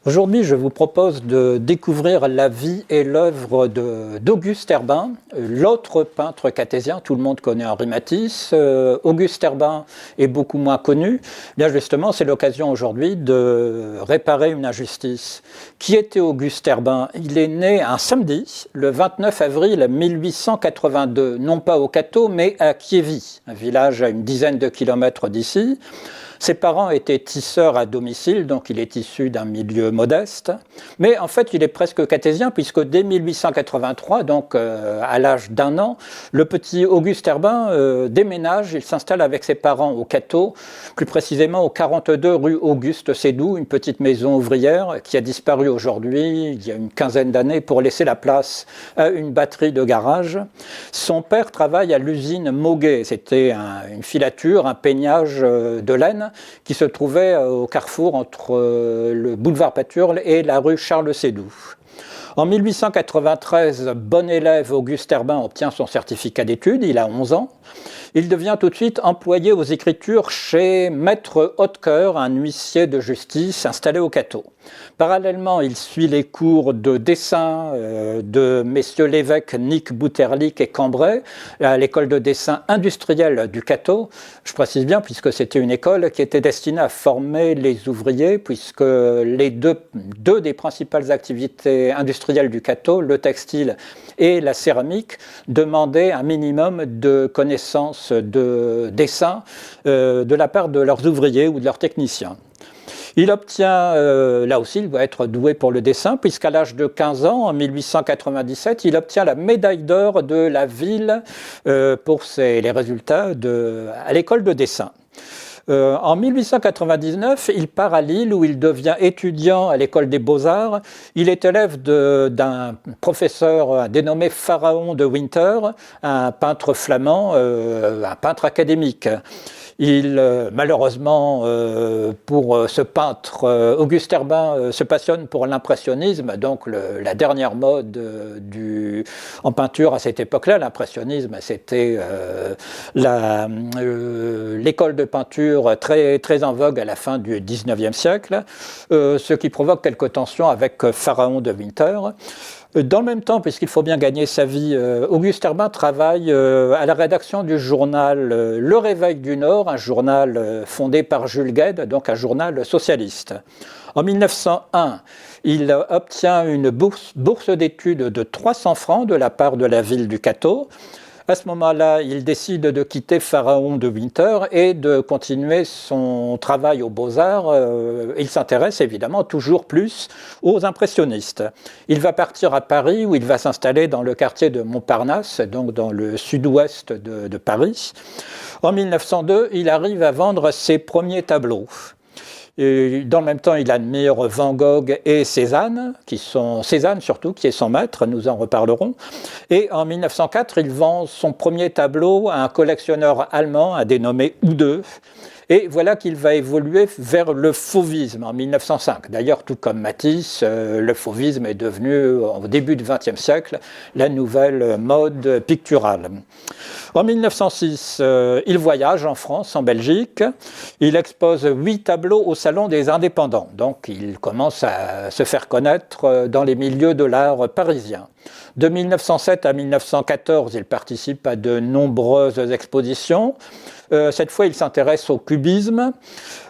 Aujourd'hui, je vous propose de découvrir la vie et l'œuvre d'Auguste Herbin, l'autre peintre cartésien. Tout le monde connaît Henri Matisse. Auguste Herbin est beaucoup moins connu. Bien justement, c'est l'occasion aujourd'hui de réparer une injustice. Qui était Auguste Herbin? Il est né un samedi, le 29 avril 1882, non pas au Cateau, mais à Kiévy, un village à une dizaine de kilomètres d'ici. Ses parents étaient tisseurs à domicile, donc il est issu d'un milieu modeste. Mais en fait, il est presque cartésien, puisque dès 1883, donc à l'âge d'1 an, le petit Auguste Herbin déménage, il s'installe avec ses parents au Cateau, plus précisément au 42 rue Auguste Sédou, une petite maison ouvrière qui a disparu aujourd'hui, il y a une quinzaine d'années, pour laisser la place à une batterie de garage. Son père travaille à l'usine Moguet, c'était une filature, un peignage de laine, qui se trouvait au carrefour entre le boulevard Paturle et la rue Charles-Sédou. En 1893, bon élève, Auguste Herbin obtient son certificat d'études, il a 11 ans. Il devient tout de suite employé aux écritures chez Maître Hautecoeur, un huissier de justice installé au Cateau. Parallèlement, il suit les cours de dessin de messieurs l'évêque Nic Bouterlic et Cambrai à l'école de dessin industrielle du Cateau. Je précise bien puisque c'était une école qui était destinée à former les ouvriers, puisque les deux des principales activités industrielles du Cateau, le textile et la céramique, demandaient un minimum de connaissances de dessin de la part de leurs ouvriers ou de leurs techniciens. Il obtient, là aussi, il doit être doué pour le dessin, puisqu'à l'âge de 15 ans, en 1897, il obtient la médaille d'or de la ville pour les résultats à l'école de dessin. En 1899, il part à Lille où il devient étudiant à l'école des Beaux-Arts. Il est élève d'un professeur dénommé Pharaon de Winter, un peintre flamand, un peintre académique. Malheureusement, pour ce peintre, Auguste Herbin se passionne pour l'impressionnisme, donc la dernière mode en peinture à cette époque-là. L'impressionnisme, c'était l'école de peinture très, très en vogue à la fin du XIXe siècle, ce qui provoque quelques tensions avec Pharaon de Winter. Dans le même temps, puisqu'il faut bien gagner sa vie, Auguste Herbin travaille à la rédaction du journal Le Réveil du Nord, un journal fondé par Jules Guesde, donc un journal socialiste. En 1901, il obtient une bourse d'études de 300 francs de la part de la ville du Cateau. À ce moment-là, il décide de quitter Pharaon de Winter et de continuer son travail aux Beaux-Arts. Il s'intéresse évidemment toujours plus aux impressionnistes. Il va partir à Paris où il va s'installer dans le quartier de Montparnasse, donc dans le sud-ouest de Paris. En 1902, il arrive à vendre ses premiers tableaux. Et dans le même temps, il admire Van Gogh et Cézanne, Cézanne surtout, qui est son maître, nous en reparlerons. Et en 1904, il vend son premier tableau à un collectionneur allemand, un dénommé Oudeux. Et voilà qu'il va évoluer vers le fauvisme en 1905. D'ailleurs, tout comme Matisse, le fauvisme est devenu, au début du XXe siècle, la nouvelle mode picturale. En 1906, il voyage en France, en Belgique. Il expose 8 tableaux au Salon des Indépendants. Donc, il commence à se faire connaître dans les milieux de l'art parisien. De 1907 à 1914, il participe à de nombreuses expositions. Cette fois, il s'intéresse au cubisme.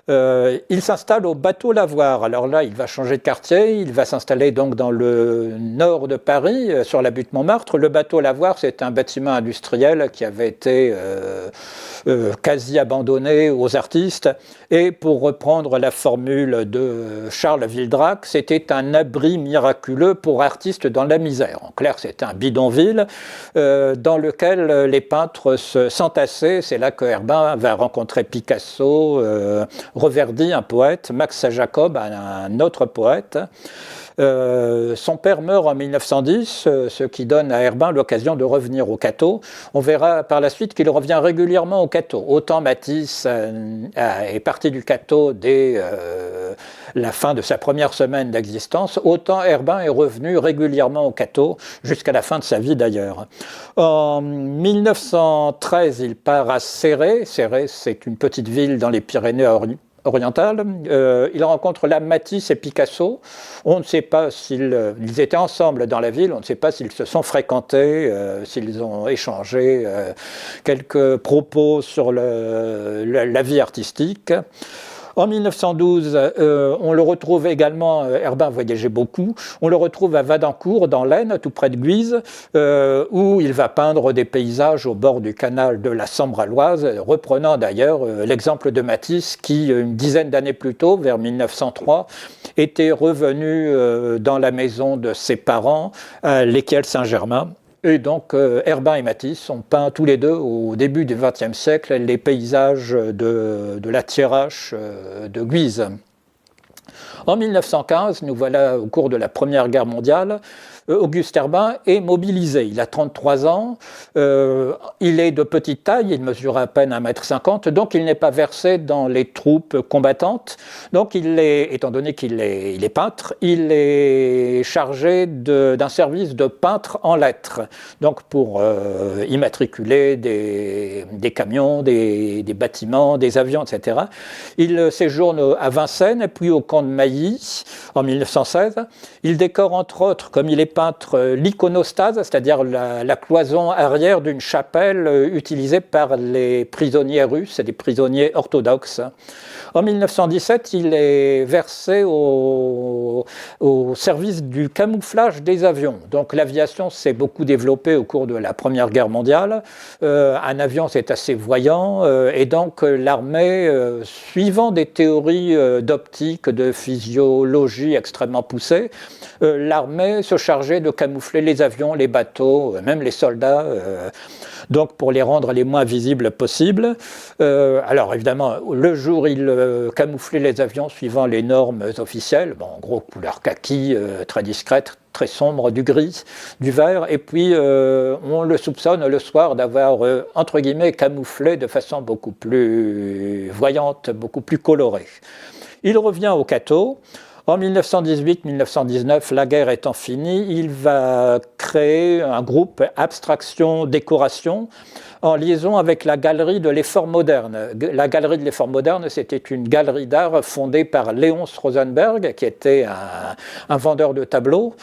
Il s'installe au bateau Lavoir. Alors là, il va changer de quartier. Il va s'installer donc dans le nord de Paris, sur la butte Montmartre. Le bateau Lavoir, c'est un bâtiment industriel qui avait été quasi abandonné aux artistes. Et pour reprendre la formule de Charles Vildrac, c'était un abri miraculeux pour artistes dans la misère. En clair, c'était un bidonville dans lequel les peintres s'entassaient. C'est là que Herbin va rencontrer Picasso, Reverdy, un poète, Max Jacob, un autre poète. Son père meurt en 1910, ce qui donne à Herbin l'occasion de revenir au Cateau. On verra par la suite qu'il revient régulièrement au Cateau. Autant Matisse est parti du Cateau dès la fin de sa première semaine d'existence, autant Herbin est revenu régulièrement au Cateau, jusqu'à la fin de sa vie d'ailleurs. En 1913, il part à Céret. Céret, c'est une petite ville dans les Pyrénées orientale. Il rencontre là Matisse et Picasso. On ne sait pas ils étaient ensemble dans la ville, on ne sait pas s'ils se sont fréquentés, s'ils ont échangé quelques propos sur la vie artistique. En 1912, on le retrouve également, Herbin voyageait beaucoup, on le retrouve à Vadencourt, dans l'Aisne, tout près de Guise, où il va peindre des paysages au bord du canal de la Sambre-à-l'Oise, reprenant d'ailleurs l'exemple de Matisse qui, une dizaine d'années plus tôt, vers 1903, était revenu dans la maison de ses parents, à l'Équiel-Saint-Germain. Et donc, Herbin et Matisse ont peint tous les deux, au début du XXe siècle, les paysages de la Thiérache de Guise. En 1915, nous voilà au cours de la Première Guerre mondiale, Auguste Herbin est mobilisé. Il a 33 ans, il est de petite taille, il mesure à peine 1,50 m, donc il n'est pas versé dans les troupes combattantes. Donc, étant donné qu'il est peintre, il est chargé d'un service de peintre en lettres, donc pour immatriculer des camions, des bâtiments, des avions, etc. Il séjourne à Vincennes, puis au camp de Mailly en 1916. Il décore entre autres, comme il est peintre, l'iconostase, c'est-à-dire la cloison arrière d'une chapelle utilisée par les prisonniers russes et les prisonniers orthodoxes. En 1917, il est versé au service du camouflage des avions. Donc l'aviation s'est beaucoup développée au cours de la Première Guerre mondiale. Un avion, c'est assez voyant, et donc l'armée, suivant des théories d'optique, de physiologie extrêmement poussées, l'armée se chargeait de camoufler les avions, les bateaux, même les soldats, donc pour les rendre les moins visibles possibles. Alors évidemment, le jour, il camouflait les avions suivant les normes officielles, bon, en gros couleur kaki, très discrète, très sombre, du gris, du vert, et puis on le soupçonne le soir d'avoir, entre guillemets, camouflé de façon beaucoup plus voyante, beaucoup plus colorée. Il revient au Cateau. En 1918-1919, la guerre étant finie, il va créer un groupe Abstraction Décoration en liaison avec la Galerie de l'Effort Moderne. La Galerie de l'Effort Moderne, c'était une galerie d'art fondée par Léonce Rosenberg, qui était un vendeur de tableaux,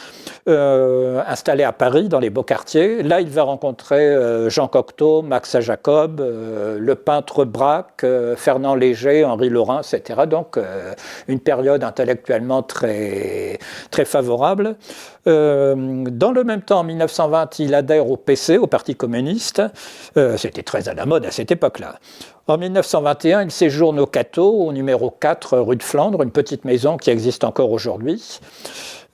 installé à Paris, dans les beaux quartiers. Là, il va rencontrer Jean Cocteau, Max Jacob, le peintre Braque, Fernand Léger, Henri Laurin, etc. Donc, une période intellectuellement très, très favorable. Dans le même temps, en 1920, il adhère au PC, au Parti communiste. C'était très à la mode à cette époque-là. En 1921, il séjourne au Cateau, au numéro 4 rue de Flandre, une petite maison qui existe encore aujourd'hui.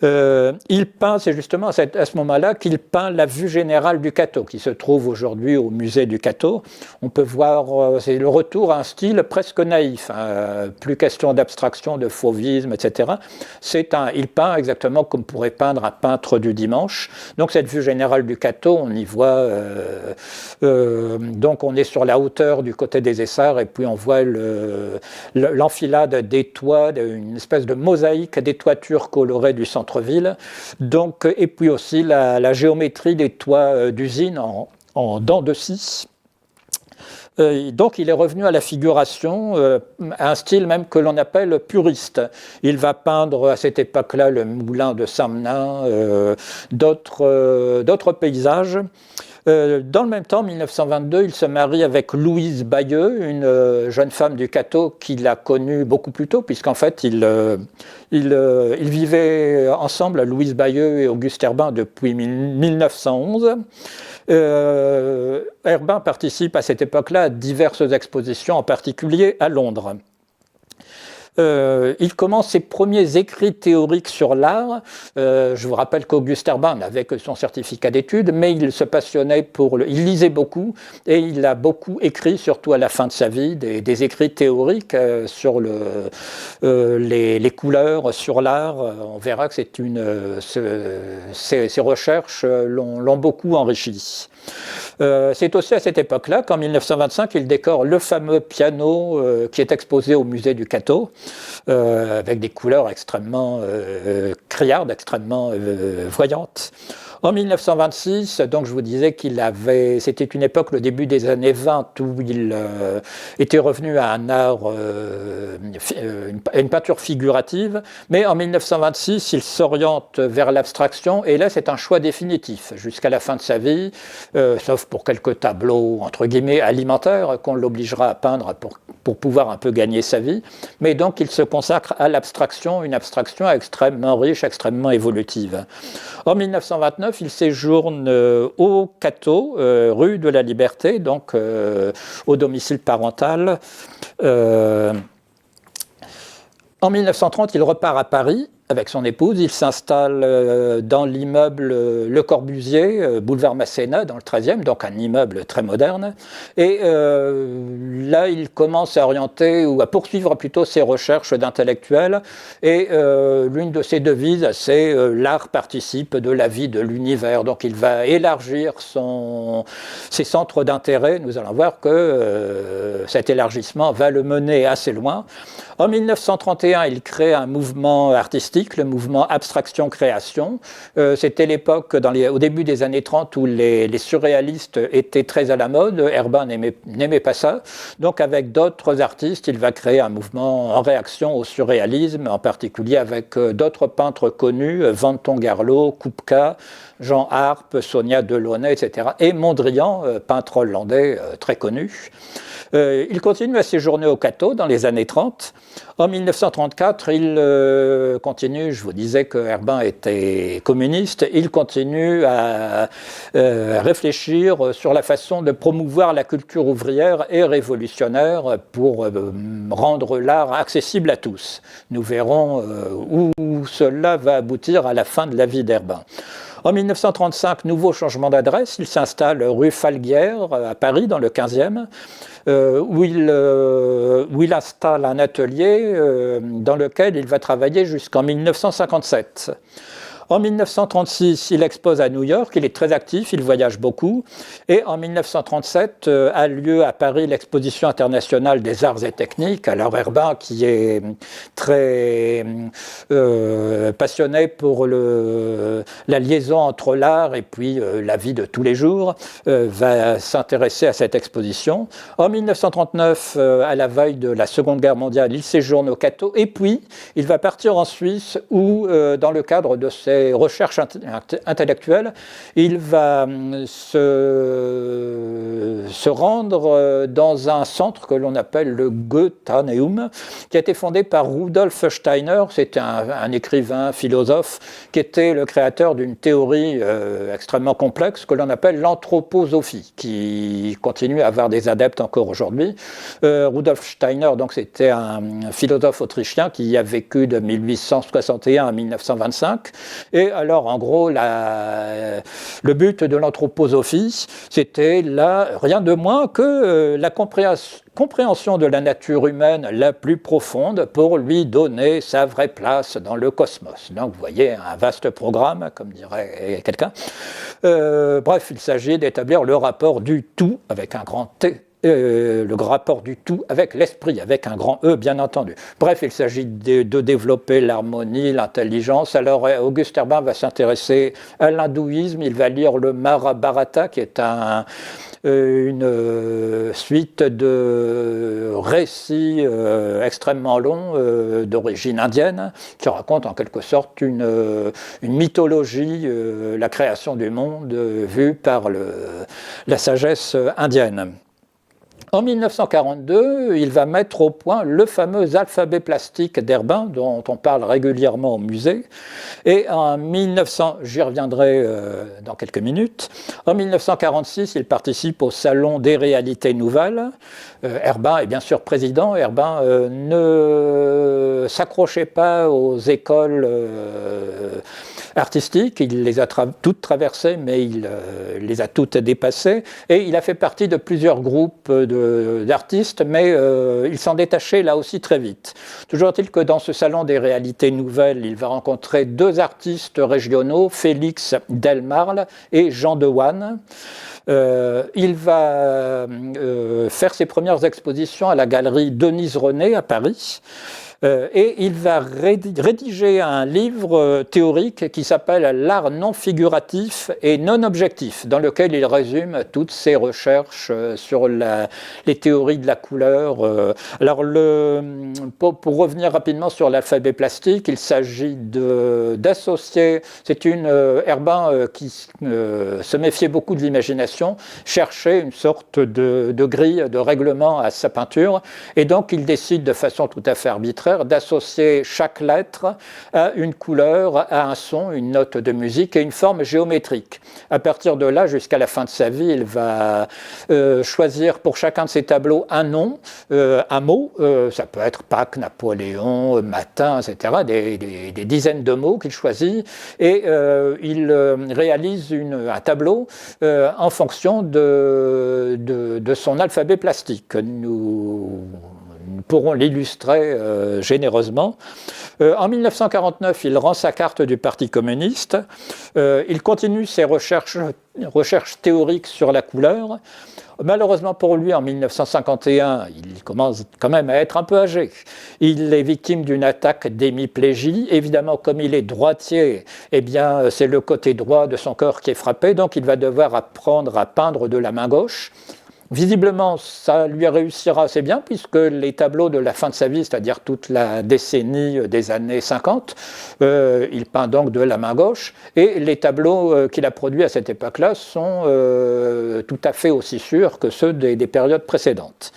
Il peint, c'est justement à ce moment-là qu'il peint la vue générale du Cateau, qui se trouve aujourd'hui au musée du Cateau. On peut voir, c'est le retour à un style presque naïf, hein, plus question d'abstraction, de fauvisme, etc. Il peint exactement comme pourrait peindre un peintre du dimanche. Donc cette vue générale du Cateau, on y voit, donc on est sur la hauteur du côté des Essarts, et puis on voit l'enfilade des toits, une espèce de mosaïque des toitures colorées du centre-ville. Donc, et puis aussi la géométrie des toits d'usine en dents de scie. Donc il est revenu à la figuration, à un style même que l'on appelle puriste. Il va peindre à cette époque-là le moulin de Samnin, d'autres paysages. Dans le même temps, en 1922, il se marie avec Louise Bayeux, une jeune femme du Cateau qu'il a connue beaucoup plus tôt, puisqu'en fait, ils vivaient ensemble, Louise Bayeux et Auguste Herbin, depuis 1911. Herbin participe à cette époque-là à diverses expositions, en particulier à Londres. Il commence ses premiers écrits théoriques sur l'art. Je vous rappelle qu'Auguste Herbin n'avait que son certificat d'études, mais il se passionnait il lisait beaucoup, et il a beaucoup écrit, surtout à la fin de sa vie, des écrits théoriques sur les couleurs, sur l'art. On verra que ces recherches l'ont beaucoup enrichi. C'est aussi à cette époque-là qu'en 1925, il décore le fameux piano qui est exposé au musée du Cateau, avec des couleurs extrêmement criardes, extrêmement voyantes. En 1926, donc je vous disais c'était une époque, le début des années 20, où il était revenu à un art, une peinture figurative, mais en 1926, il s'oriente vers l'abstraction, et là c'est un choix définitif, jusqu'à la fin de sa vie, sauf pour quelques tableaux, entre guillemets, alimentaires, qu'on l'obligera à peindre pour pouvoir un peu gagner sa vie, mais donc il se consacre à l'abstraction, une abstraction extrêmement riche, extrêmement évolutive. En 1929, il séjourne au Cateau, rue de la Liberté, donc au domicile parental. En 1930, il repart à Paris avec son épouse. Il s'installe dans l'immeuble Le Corbusier, boulevard Masséna, dans le 13e, donc un immeuble très moderne. Et là, il commence à orienter, ou à poursuivre plutôt ses recherches d'intellectuel. Et l'une de ses devises, c'est l'art participe de la vie de l'univers. Donc il va élargir ses centres d'intérêt. Nous allons voir que cet élargissement va le mener assez loin. En 1931, il crée un mouvement artistique, le mouvement Abstraction-Création. C'était l'époque, au début des années 30, où les surréalistes étaient très à la mode. Herbin n'aimait pas ça. Donc avec d'autres artistes, il va créer un mouvement en réaction au surréalisme, en particulier avec d'autres peintres connus, Vanton Garlot, Kupka, Jean Arp, Sonia Delaunay, etc. Et Mondrian, peintre hollandais très connu. Il continue à séjourner au Cateau dans les années 30. En 1934, il continue, je vous disais que Herbin était communiste, il continue à réfléchir sur la façon de promouvoir la culture ouvrière et révolutionnaire pour rendre l'art accessible à tous. Nous verrons où cela va aboutir à la fin de la vie d'Herbin. En 1935, nouveau changement d'adresse, il s'installe rue Falguière à Paris, dans le 15e, où il installe un atelier dans lequel il va travailler jusqu'en 1957. En 1936, il expose à New York, il est très actif, il voyage beaucoup. Et en 1937, a lieu à Paris l'exposition internationale des arts et techniques. Alors Herbin, qui est très passionné pour la liaison entre l'art et puis la vie de tous les jours, va s'intéresser à cette exposition. En 1939, à la veille de la Seconde Guerre mondiale, il séjourne au Cateau. Et puis, il va partir en Suisse où, dans le cadre de ses recherches intellectuelles, il va se rendre dans un centre que l'on appelle le Goetheanum, qui a été fondé par Rudolf Steiner. C'était un écrivain, philosophe, qui était le créateur d'une théorie extrêmement complexe que l'on appelle l'anthroposophie, qui continue à avoir des adeptes encore aujourd'hui. Rudolf Steiner, donc, c'était un philosophe autrichien qui a vécu de 1861 à 1925. Et alors, en gros, le but de l'anthroposophie, c'était là rien de moins que la compréhension de la nature humaine la plus profonde pour lui donner sa vraie place dans le cosmos. Donc, vous voyez, un vaste programme, comme dirait quelqu'un. Bref, il s'agit d'établir le rapport du tout, avec un grand T, le rapport du tout avec l'esprit, avec un grand E, bien entendu. Bref, il s'agit de développer l'harmonie, l'intelligence. Alors, Auguste Herbin va s'intéresser à l'hindouisme. Il va lire le Mahabharata, qui est une suite de récits extrêmement longs d'origine indienne, qui racontent en quelque sorte une mythologie, la création du monde vue par la sagesse indienne. En 1942, il va mettre au point le fameux alphabet plastique d'Herbin, dont on parle régulièrement au musée. Et en 1900, j'y reviendrai dans quelques minutes, en 1946, il participe au Salon des réalités nouvelles. Herbin est bien sûr président. Herbin ne s'accrochait pas aux écoles artistiques, il les a toutes traversées, mais il les a toutes dépassées. Et il a fait partie de plusieurs groupes d'artistes, mais il s'en détachait là aussi très vite. Toujours est-il que dans ce salon des réalités nouvelles, il va rencontrer deux artistes régionaux, Félix Delmarle et Jean Dewanne. Il va faire ses premières expositions à la galerie Denise René à Paris. Et il va rédiger un livre théorique qui s'appelle L'art non figuratif et non objectif, dans lequel il résume toutes ses recherches sur les théories de la couleur. Alors, pour revenir rapidement sur l'alphabet plastique, il s'agit d'associer, c'est Herbin qui se méfiait beaucoup de l'imagination, cherchait une sorte de grille, de règlement à sa peinture, et donc il décide de façon tout à fait arbitraire d'associer chaque lettre à une couleur, à un son, une note de musique et une forme géométrique. À partir de là, jusqu'à la fin de sa vie, il va choisir pour chacun de ses tableaux un nom, un mot, ça peut être Pâques, Napoléon, matin, etc., des dizaines de mots qu'il choisit, et il réalise un tableau en fonction de son alphabet plastique. Nous pourrons l'illustrer généreusement. En 1949, il rend sa carte du Parti communiste. Il continue ses recherches théoriques sur la couleur. Malheureusement pour lui, en 1951, il commence quand même à être un peu âgé. Il est victime d'une attaque d'hémiplégie. Évidemment, comme il est droitier, eh bien, c'est le côté droit de son corps qui est frappé, donc il va devoir apprendre à peindre de la main gauche. Visiblement, ça lui réussira assez bien, puisque les tableaux de la fin de sa vie, c'est-à-dire toute la décennie des années 50, il peint donc de la main gauche, et les tableaux qu'il a produits à cette époque-là sont tout à fait aussi sûrs que ceux des périodes précédentes.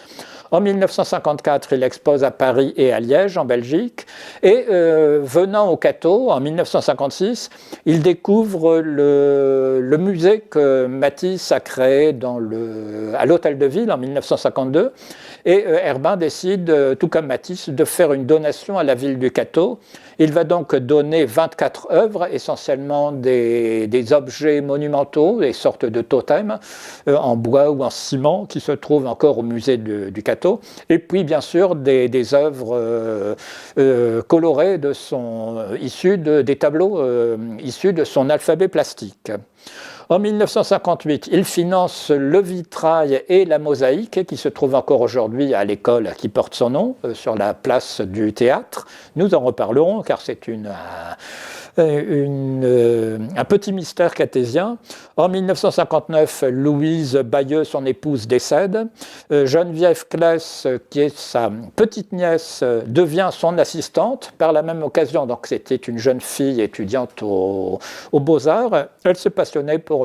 En 1954, il expose à Paris et à Liège, en Belgique, et venant au Cateau, en 1956, il découvre le musée que Matisse a créé à l'Hôtel de Ville en 1952, et Herbin décide, tout comme Matisse, de faire une donation à la ville du Cateau. Il va donc donner 24 œuvres, essentiellement des objets monumentaux, des sortes de totems, en bois ou en ciment, qui se trouvent encore au musée du Cateau, et puis bien sûr des œuvres colorées issues des tableaux issus de son alphabet plastique. En 1958, il finance le vitrail et la mosaïque qui se trouvent encore aujourd'hui à l'école qui porte son nom, sur la place du théâtre. Nous en reparlerons car c'est un petit mystère cartésien. En 1959, Louise Bayeux, son épouse, décède. Geneviève Claes, qui est sa petite nièce, devient son assistante par la même occasion. Donc c'était une jeune fille étudiante aux Beaux-Arts. Elle se passionnait pour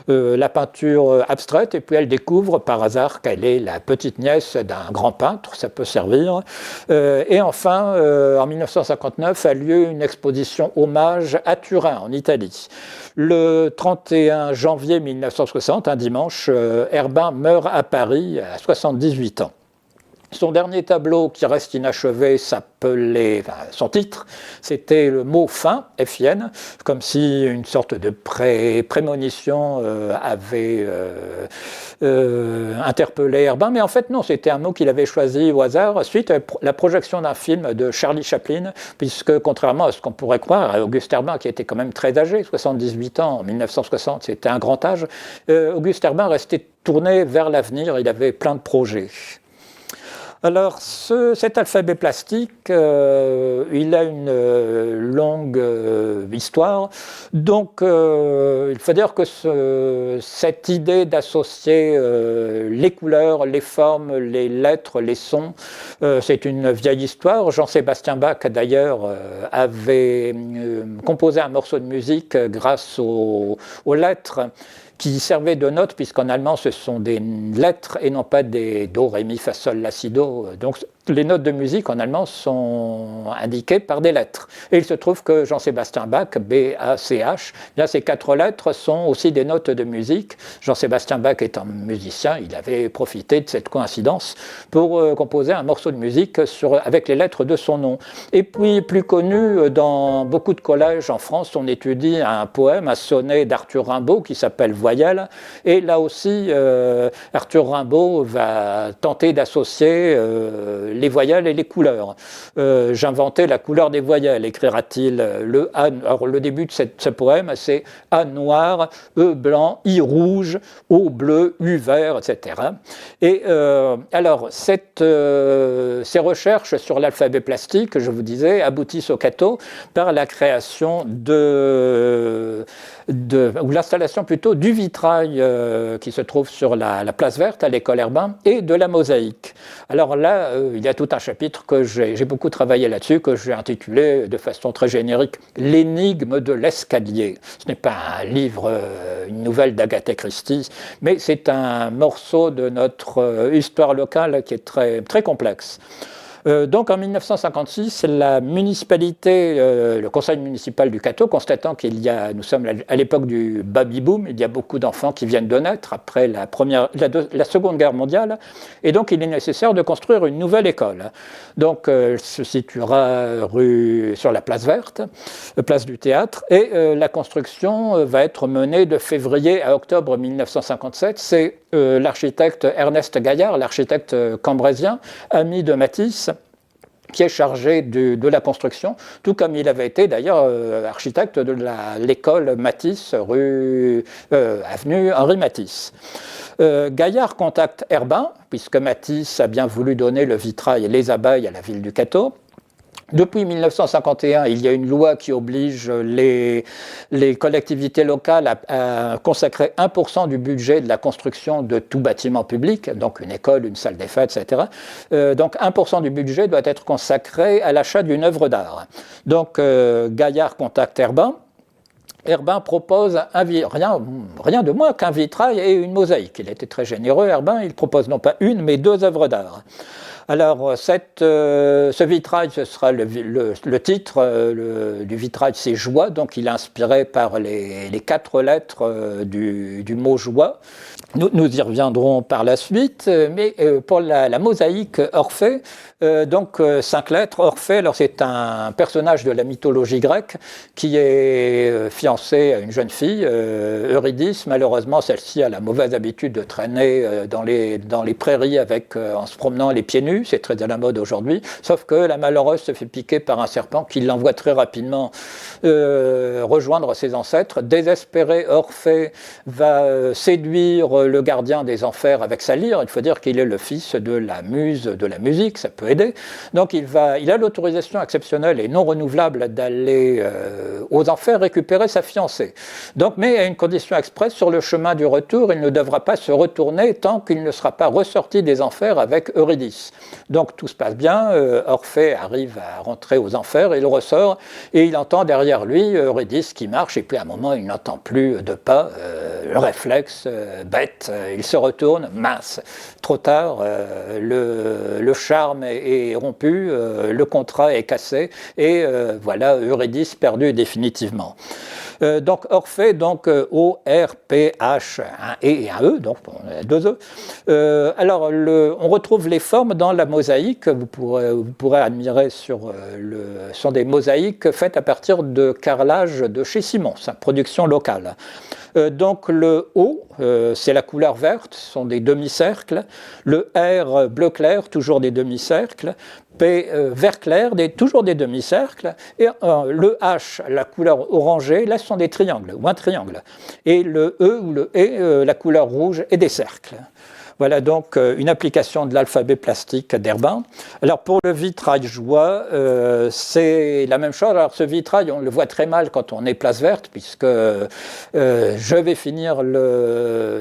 la peinture abstraite et puis elle découvre par hasard qu'elle est la petite nièce d'un grand peintre, ça peut servir. Et enfin, en 1959, a lieu une exposition hommage à Turin, en Italie. Le 31 janvier 1960, un dimanche, Herbin meurt à Paris à 78 ans. Son dernier tableau qui reste inachevé s'appelait, son titre, c'était le mot fin, FIN, comme si une sorte de prémonition avait interpellé Herbin, mais en fait non, c'était un mot qu'il avait choisi au hasard suite à la projection d'un film de Charlie Chaplin, puisque contrairement à ce qu'on pourrait croire, Auguste Herbin, qui était quand même très âgé, 78 ans en 1960, c'était un grand âge, Auguste Herbin restait tourné vers l'avenir, il avait plein de projets. Alors, cet alphabet plastique, il a une longue histoire. Donc, il faut dire que cette idée d'associer les couleurs, les formes, les lettres, les sons, c'est une vieille histoire. Jean-Sébastien Bach, d'ailleurs, avait composé un morceau de musique grâce aux lettres qui servaient de notes, puisqu'en allemand, ce sont des lettres et non pas des do, ré, mi, fa, sol, la, si, do. Donc, les notes de musique en allemand sont indiquées par des lettres. Et il se trouve que Jean-Sébastien Bach, B-A-C-H, bien, ces 4 lettres sont aussi des notes de musique. Jean-Sébastien Bach étant musicien, il avait profité de cette coïncidence pour composer un morceau de musique avec les lettres de son nom. Et puis, plus connu, dans beaucoup de collèges en France, on étudie un poème, un sonnet d'Arthur Rimbaud qui s'appelle voyelles. Et là aussi, Arthur Rimbaud va tenter d'associer les voyelles et les couleurs. J'inventais la couleur des voyelles, écrira-t-il. Alors, le début de ce poème, c'est A noir, E blanc, I rouge, O bleu, U vert, etc. Et alors, ces recherches sur l'alphabet plastique, je vous disais, aboutissent au Cateau par la création ou l'installation plutôt du vitrail qui se trouve sur la place verte à l'école Herbin et de la mosaïque. Alors là, il y a tout un chapitre que j'ai beaucoup travaillé là-dessus, que j'ai intitulé de façon très générique « L'énigme de l'escalier ». Ce n'est pas un livre, une nouvelle d'Agatha Christie, mais c'est un morceau de notre histoire locale qui est très, très complexe. Donc en 1956, la municipalité, le conseil municipal du Cateau, constatant nous sommes à l'époque du baby-boom, il y a beaucoup d'enfants qui viennent de naître après la Seconde Guerre mondiale, et donc il est nécessaire de construire une nouvelle école. Donc elle se situera sur la place verte, place du théâtre, et la construction va être menée de février à octobre 1957. C'est l'architecte Ernest Gaillard, l'architecte cambrésien, ami de Matisse, qui est chargé de la construction, tout comme il avait été d'ailleurs architecte de l'école Matisse, avenue Henri Matisse. Gaillard contacte Herbin, puisque Matisse a bien voulu donner le vitrail et les abeilles à la ville du Cateau. Depuis 1951, il y a une loi qui oblige les collectivités locales à consacrer 1% du budget de la construction de tout bâtiment public, donc une école, une salle des fêtes, etc. Donc 1% du budget doit être consacré à l'achat d'une œuvre d'art. Donc Gaillard contacte Herbin. Herbin propose rien de moins qu'un vitrail et une mosaïque. Il était très généreux, Herbin, il propose non pas une, mais 2 œuvres d'art. Alors, ce vitrail, ce sera le titre du vitrail, c'est Joie, donc il est inspiré par les 4 lettres du mot joie. Nous y reviendrons par la suite, mais pour la mosaïque Orphée, donc 5 lettres, Orphée, alors c'est un personnage de la mythologie grecque qui est fiancé à une jeune fille, Eurydice. Malheureusement, celle-ci a la mauvaise habitude de traîner dans les prairies en se promenant les pieds nus, c'est très à la mode aujourd'hui, sauf que la malheureuse se fait piquer par un serpent qui l'envoie très rapidement rejoindre ses ancêtres. Désespéré, Orphée va séduire le gardien des enfers avec sa lyre. Il faut dire qu'il est le fils de la muse de la musique, ça peut aider. Donc il a l'autorisation exceptionnelle et non renouvelable d'aller aux enfers récupérer sa fiancée. Donc, mais à une condition expresse, sur le chemin du retour, il ne devra pas se retourner tant qu'il ne sera pas ressorti des enfers avec Eurydice. Donc tout se passe bien, Orphée arrive à rentrer aux enfers, il ressort et il entend derrière lui Eurydice qui marche, et puis à un moment il n'entend plus de pas, le réflexe bête, il se retourne, mince, trop tard, le charme est rompu, le contrat est cassé, et voilà Eurydice perdue définitivement. Donc Orphée, donc O-R-P-H, un E et un E, donc on a 2 E. Alors on retrouve les formes dans la mosaïque, vous pourrez admirer sont des mosaïques faites à partir de carrelage de chez Simons, production locale. Donc le O, c'est la couleur verte, ce sont des demi-cercles. Le R, bleu clair, toujours des demi-cercles. P, vert clair, toujours des demi-cercles. Et le H, la couleur orangée, là ce sont des triangles, ou un triangle. Et le E ou le E, la couleur rouge, et des cercles. Voilà donc une application de l'alphabet plastique d'Herbin. Alors pour le vitrail Joie, c'est la même chose. Alors ce vitrail, on le voit très mal quand on est place verte, puisque je vais finir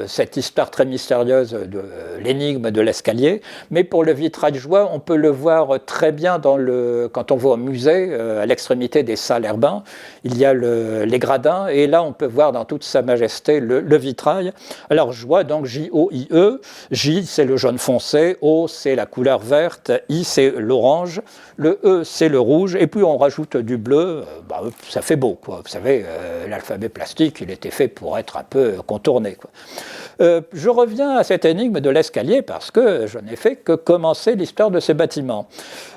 cette histoire très mystérieuse de l'énigme de l'escalier. Mais pour le vitrail Joie, on peut le voir très bien quand on va au musée, à l'extrémité des salles Herbin. Il y a les gradins, et là on peut voir dans toute sa majesté le vitrail. Alors Joie, donc J-O-I-E. J, c'est le jaune foncé, O, c'est la couleur verte, I, c'est l'orange, le E, c'est le rouge, et puis on rajoute du bleu, ça fait beau, quoi. Vous savez, l'alphabet plastique, il était fait pour être un peu contourné, quoi. Je reviens à cette énigme de l'escalier parce que je n'ai fait que commencer l'histoire de ces bâtiments.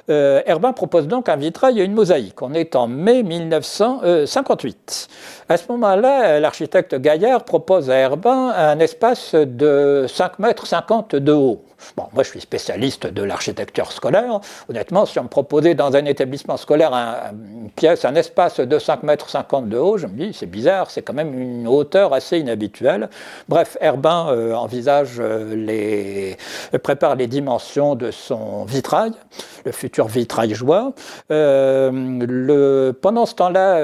Herbin propose donc un vitrail et une mosaïque. On est en mai 1958. À ce moment-là, l'architecte Gaillard propose à Herbin un espace de 5,50 m de haut. Bon, moi, je suis spécialiste de l'architecture scolaire. Honnêtement, si on me proposait dans un établissement scolaire une pièce, un espace de 5,50 m de haut, je me dis, c'est bizarre, c'est quand même une hauteur assez inhabituelle. Bref, Herbin prépare les dimensions de son vitrail, le futur vitrail joie. Pendant ce temps-là,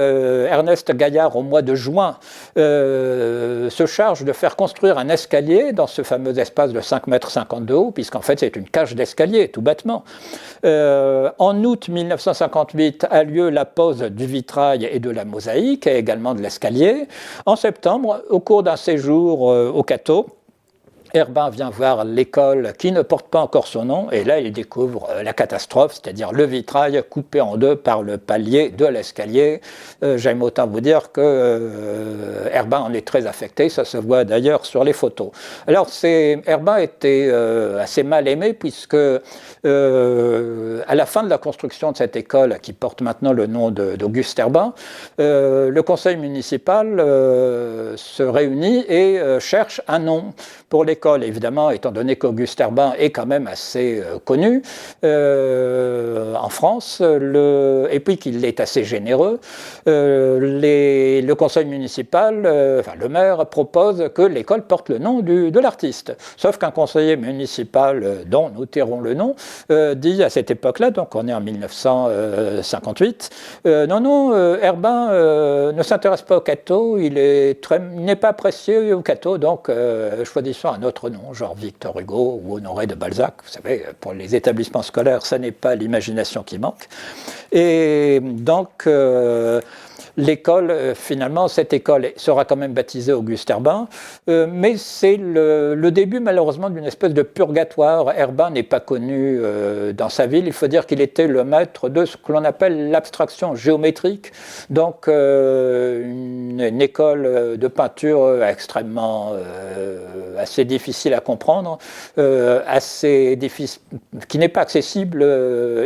Ernest Gaillard, au mois de juin, se charge de faire construire un escalier dans ce fameux espace de 5,50 m de haut, puisqu'en fait c'est une cage d'escalier, tout bêtement. En août 1958 a lieu la pose du vitrail et de la mosaïque, et également de l'escalier. En septembre, au cours d'un séjour au Cateau, Herbin vient voir l'école qui ne porte pas encore son nom, et là il découvre la catastrophe, c'est-à-dire le vitrail coupé en deux par le palier de l'escalier. J'aime autant vous dire que Herbin en est très affecté, ça se voit d'ailleurs sur les photos. Alors Herbin était assez mal aimé puisque à la fin de la construction de cette école, qui porte maintenant le nom d'Auguste Herbin, le conseil municipal se réunit et cherche un nom pour l'école. Évidemment, étant donné qu'Auguste Herbin est quand même assez connu en France, et puis qu'il est assez généreux, le conseil municipal, le maire, propose que l'école porte le nom de l'artiste. Sauf qu'un conseiller municipal, dont nous tairons le nom, dit à cette époque-là, donc on est en 1958, non, Herbin ne s'intéresse pas au Cateau, il n'est pas apprécié au Cateau, donc choisissons un autre nom, genre Victor Hugo ou Honoré de Balzac. Vous savez, pour les établissements scolaires, ça n'est pas l'imagination qui manque. Et donc, l'école, finalement, cette école sera quand même baptisée Auguste Herbin, mais c'est le début, malheureusement, d'une espèce de purgatoire. Herbin n'est pas connu dans sa ville. Il faut dire qu'il était le maître de ce que l'on appelle l'abstraction géométrique, donc une école de peinture extrêmement assez difficile à comprendre, qui n'est pas accessible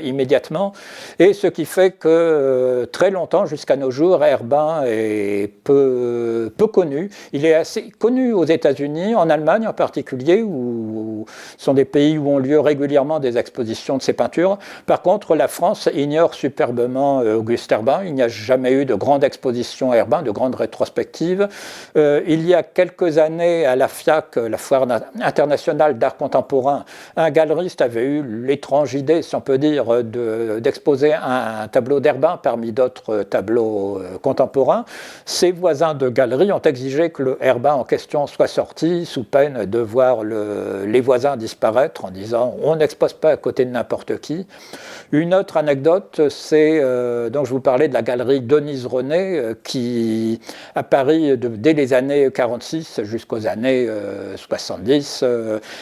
immédiatement, et ce qui fait que très longtemps, jusqu'à nos jours, Herbin est peu connu. Il est assez connu aux États-Unis, en Allemagne en particulier, où sont des pays où ont lieu régulièrement des expositions de ses peintures. Par contre, la France ignore superbement Auguste Herbin. Il n'y a jamais eu de grande exposition Herbin, de grande rétrospective. Il y a quelques années, à la FIAC, la Foire internationale d'art contemporain, un galeriste avait eu l'étrange idée, si on peut dire, d'exposer un tableau d'Herbin parmi d'autres tableaux contemporains. Ses voisins de galerie ont exigé que le Herbin en question soit sorti, sous peine de voir les voisins disparaître, en disant « on n'expose pas à côté de n'importe qui ». Une autre anecdote, c'est dont je vous parlais de la galerie Denise René, qui, à Paris, dès les années 46 jusqu'aux années 70,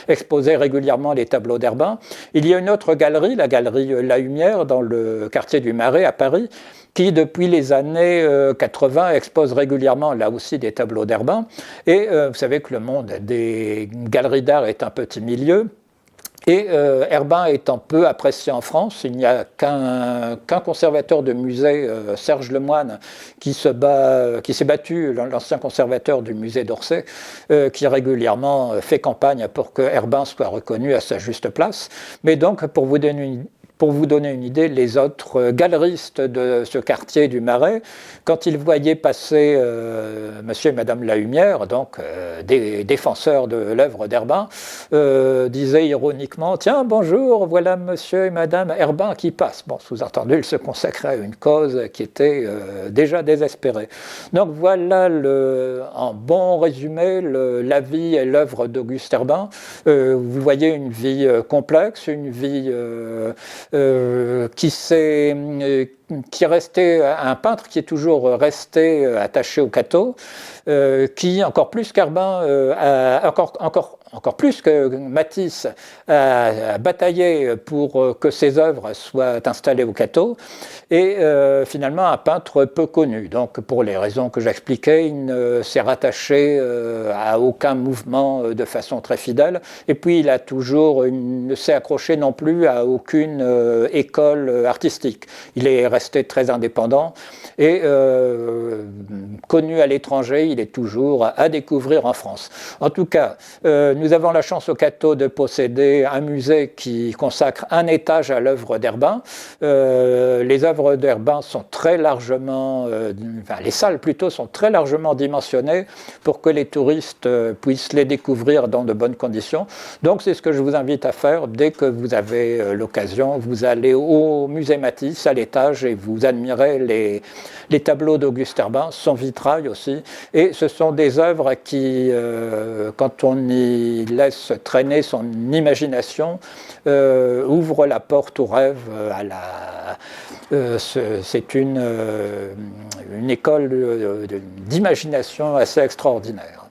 exposait régulièrement les tableaux d'Herbin. Il y a une autre galerie, la galerie La Lumière, dans le quartier du Marais à Paris, qui, depuis les années 80, expose régulièrement, là aussi, des tableaux d'Herbin. Et vous savez que le monde des galeries d'art est un petit milieu. Et Herbin étant peu apprécié en France, il n'y a qu'un conservateur de musée, Serge Lemoine, qui s'est battu, l'ancien conservateur du musée d'Orsay, qui régulièrement fait campagne pour que Herbin soit reconnu à sa juste place. Mais donc, pour vous donner une idée, les autres galeristes de ce quartier du Marais, quand ils voyaient passer monsieur et madame Lahumière, donc des défenseurs de l'œuvre d'Herbin, disaient ironiquement « Tiens, bonjour, voilà monsieur et madame Herbin qui passent ». Bon, sous-entendu, ils se consacraient à une cause qui était déjà désespérée. Donc voilà, en bon résumé, la vie et l'œuvre d'Auguste Herbin. Vous voyez une vie complexe, une vie qui est resté un peintre qui est toujours resté attaché au Cateau, qui, encore plus qu'Herbin, encore plus que Matisse, a bataillé pour que ses œuvres soient installées au Cateau, et finalement un peintre peu connu. Donc pour les raisons que j'expliquais, il ne s'est rattaché à aucun mouvement de façon très fidèle, et puis il ne s'est accroché non plus à aucune école artistique. Il est resté très indépendant, et connu à l'étranger, il est toujours à découvrir en France. En tout cas, nous avons la chance au Cateau de posséder un musée qui consacre un étage à l'œuvre d'Herbin. Les œuvres d'Herbin sont très largement, les salles plutôt, sont très largement dimensionnées pour que les touristes puissent les découvrir dans de bonnes conditions. Donc c'est ce que je vous invite à faire dès que vous avez l'occasion. Vous allez au musée Matisse, à l'étage, et vous admirez les tableaux d'Auguste Herbin, son vitrail aussi. Et ce sont des œuvres qui, quand on y laisse traîner son imagination, ouvrent la porte au rêve. C'est une école d'imagination assez extraordinaire.